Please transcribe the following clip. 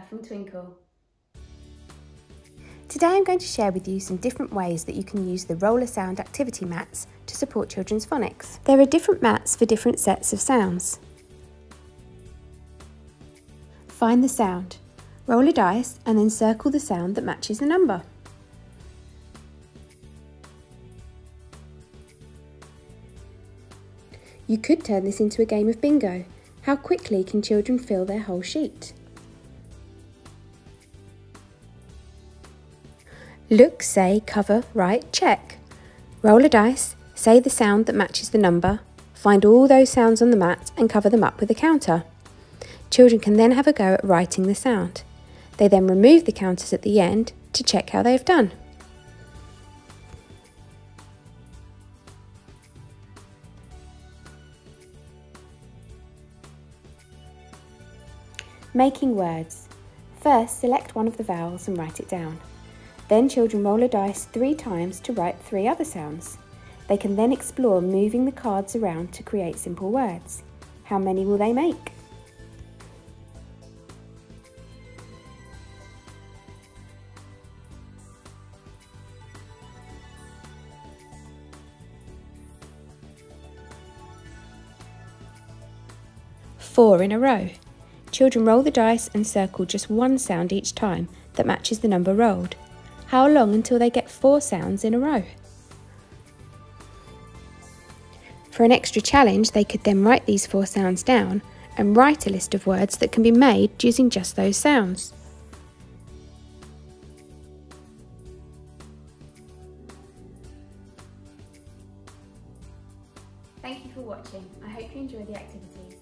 Rebecca from Twinkl. Today I'm going to share with you some different ways that you can use the roller sound activity mats to support children's phonics. There are different mats for different sets of sounds. Find the sound, roll a dice and then circle the sound that matches the number. You could turn this into a game of bingo. How quickly can children fill their whole sheet? Look, say, cover, write, check. Roll a dice, say the sound that matches the number, find all those sounds on the mat and cover them up with a counter. Children can then have a go at writing the sound. They then remove the counters at the end to check how they have done. Making words. First, select one of the vowels and write it down. Then children roll a dice 3 times to write 3 other sounds. They can then explore moving the cards around to create simple words. How many will they make? Four in a row. Children roll the dice and circle just one sound each time that matches the number rolled. How long until they get 4 sounds in a row? For an extra challenge, they could then write these 4 sounds down and write a list of words that can be made using just those sounds. Thank you for watching. I hope you enjoy the activities.